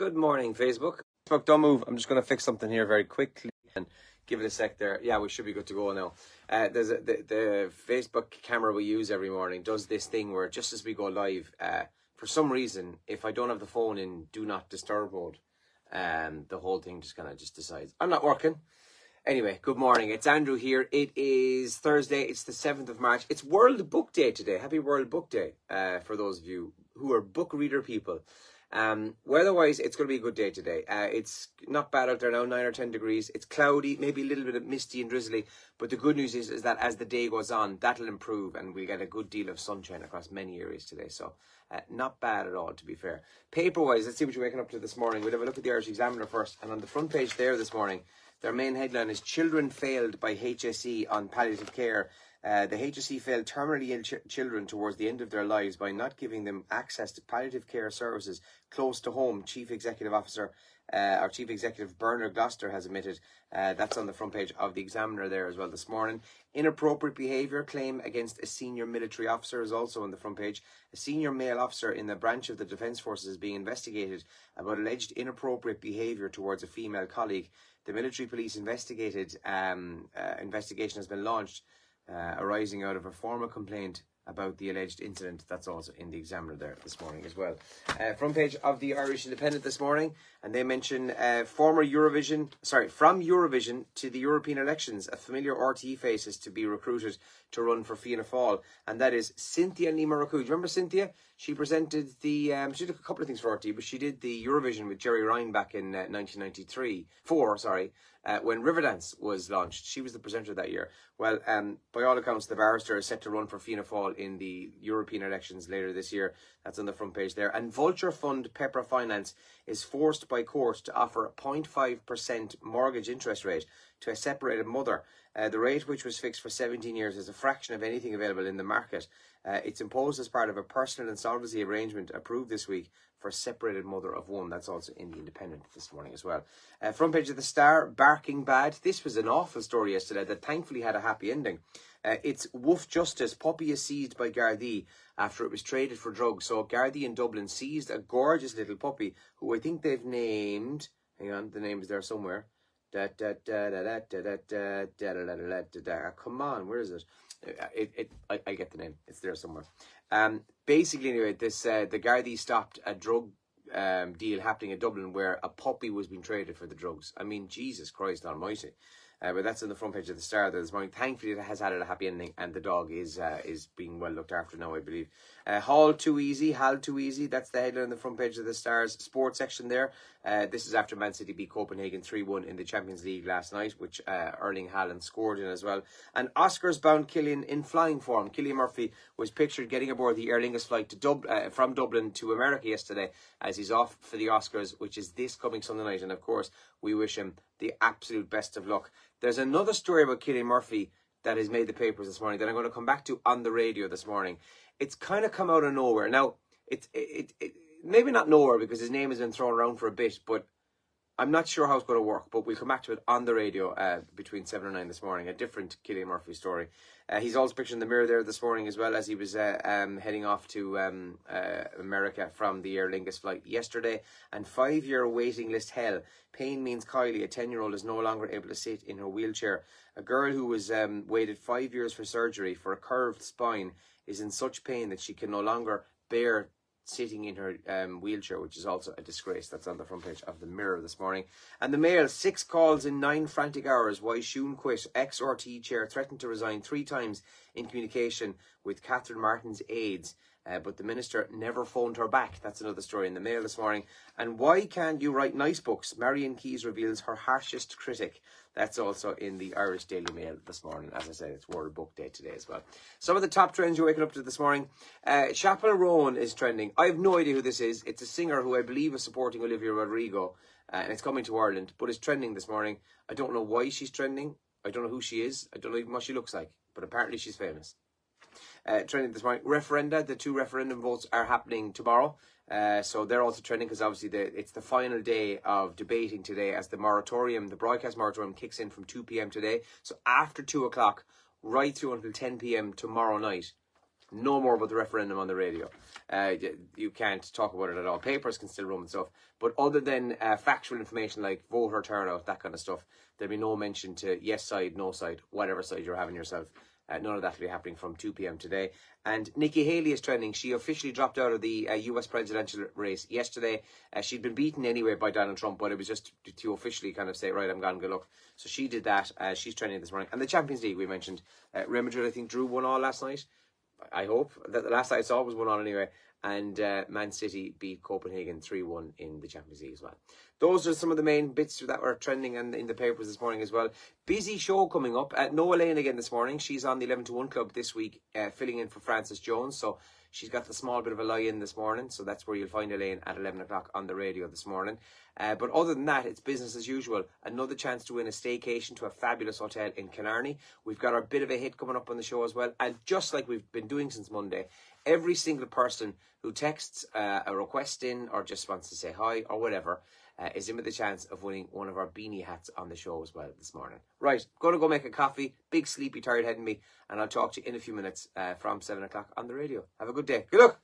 Good morning, Facebook. Facebook, don't move. I'm just going to fix something here very quickly and give it a sec there. Yeah, we should be good to go now. The Facebook camera we use every morning does this thing where just as we go live, for some reason, if I don't have the phone in Do Not Disturb mode, the whole thing just kind of decides I'm not working. Anyway, good morning. It's Andrew here. It is Thursday. It's the 7th of March. It's World Book Day today. Happy World Book Day for those of you who are book reader people. Weather-wise, it's going to be a good day today. It's not bad out there now, 9 or 10 degrees. It's cloudy, maybe a little bit of misty and drizzly. But the good news is that as the day goes on, that'll improve and we'll get a good deal of sunshine across many areas today. So not bad at all, to be fair. Paper-wise, let's see what you're waking up to this morning. We'll have a look at the Irish Examiner first. And on the front page there this morning, their main headline is Children Failed by HSE on Palliative Care. The HSE failed terminally ill children towards the end of their lives by not giving them access to palliative care services close to home. Chief Executive Bernard Gloucester has admitted. That's on the front page of the Examiner there as well this morning. Inappropriate behaviour claim against a senior military officer is also on the front page. A senior male officer in the branch of the Defence Forces is being investigated about alleged inappropriate behaviour towards a female colleague. The military police investigation has been launched arising out of a formal complaint about the alleged incident. That's also in the Examiner there this morning as well. Front page of the Irish Independent this morning, and they mention from Eurovision to the European elections, a familiar RTE face is to be recruited to run for Fianna Fáil, and that is Cynthia Ní Murchú. Do you remember Cynthia? She presented the, she did a couple of things for RTE, but she did the Eurovision with Jerry Ryan back in 1994, when Riverdance was launched. She was the presenter that year. Well, by all accounts, the barrister is set to run for Fianna Fáil in the European elections later this year. That's on the front page there. And vulture fund Pepper Finance is forced by court to offer a 0.5% mortgage interest rate to a separated mother. The rate, which was fixed for 17 years, is a fraction of anything available in the market. It's imposed as part of a personal insolvency arrangement approved this week for a separated mother of one. That's also in the Independent this morning as well. Front page of the Star, Barking Bad. This was an awful story yesterday that thankfully had a happy ending. It's Woof Justice. Puppy is seized by Gardaí after it was traded for drugs. So Gardaí in Dublin seized a gorgeous little puppy who I think they've named, hang on, the name is there somewhere. Come on, where is it? I get the name. It's there somewhere. Basically, anyway, this the Gardaí stopped a drug deal happening in Dublin where a puppy was being traded for the drugs. I mean, Jesus Christ Almighty. But that's on the front page of the Star this morning. Thankfully, it has had a happy ending, and the dog is being well looked after now, I believe. Hall too easy. That's the headline on the front page of the Star's sports section there. This is after Man City beat Copenhagen 3-1 in the Champions League last night, which Erling Haaland scored in as well. And Oscars-bound Cillian in flying form. Cillian Murphy was pictured getting aboard the Aer Lingus flight to from Dublin to America yesterday as he's off for the Oscars, which is this coming Sunday night. And of course, we wish him the absolute best of luck. There's another story about Cillian Murphy that has made the papers this morning that I'm going to come back to on the radio this morning. It's kind of come out of nowhere. Now, it maybe not nowhere because his name has been thrown around for a bit, but I'm not sure how it's going to work. But we'll come back to it on the radio between 7 and 9 this morning, a different Cillian Murphy story. He's also pictured in the Mirror there this morning as well as he was heading off to America from the Aer Lingus flight yesterday. And 5-year waiting list hell. Pain means Kylie, a 10-year-old, is no longer able to sit in her wheelchair. A girl who was waited 5 years for surgery for a curved spine is in such pain that she can no longer bear sitting in her wheelchair, which is also a disgrace. That's on the front page of the Mirror this morning. And the Mail, 6 calls in 9 frantic hours. Why Siún quit. Ex-RTE chair threatened to resign 3 times in communication with Catherine Martin's aides. But the minister never phoned her back. That's another story in the Mail this morning. And why can't you write nice books? Marion Keyes reveals her harshest critic. That's also in the Irish Daily Mail this morning. As I said, it's World Book Day today as well. Some of the top trends you're waking up to this morning. Chappell Rowan is trending. I have no idea who this is. It's a singer who I believe is supporting Olivia Rodrigo. And it's coming to Ireland. But it's trending this morning. I don't know why she's trending. I don't know who she is. I don't know even what she looks like. But apparently she's famous. Trending this morning. Referenda, the 2 referendum votes are happening tomorrow. So they're also trending because obviously it's the final day of debating today as the broadcast moratorium kicks in from 2 p.m. today. So after 2 o'clock, right through until 10 p.m. tomorrow night, No more about the referendum on the radio. You can't talk about it at all. Papers can still run and stuff. But other than factual information like voter turnout, that kind of stuff, there'll be no mention to yes side, no side, whatever side you're having yourself. None of that will be happening from 2 p.m. today. And Nikki Haley is trending. She officially dropped out of the US presidential race yesterday. She'd been beaten anyway by Donald Trump, but it was just to officially kind of say, right, I'm gone, good luck. So she did that. She's trending this morning. And the Champions League, we mentioned. Real Madrid, I think, drew 1-1 last night. I hope. The last I saw was 1-1 anyway. And Man City beat Copenhagen 3-1 in the Champions League as well. Those are some of the main bits that were trending in the papers this morning as well. Busy show coming up. Noah Lane again this morning. She's on the 11 to 1 club this week, filling in for Frances Jones. So she's got the small bit of a lie-in this morning. So that's where you'll find Elaine at 11 o'clock on the radio this morning. But other than that, it's business as usual. Another chance to win a staycation to a fabulous hotel in Killarney. We've got our bit of a hit coming up on the show as well. And just like we've been doing since Monday, every single person who texts a request in or just wants to say hi or whatever is in with the chance of winning one of our beanie hats on the show as well this morning. Right, going to go make a coffee. Big sleepy tired head in me. And I'll talk to you in a few minutes from 7 o'clock on the radio. Have a good day. Good luck.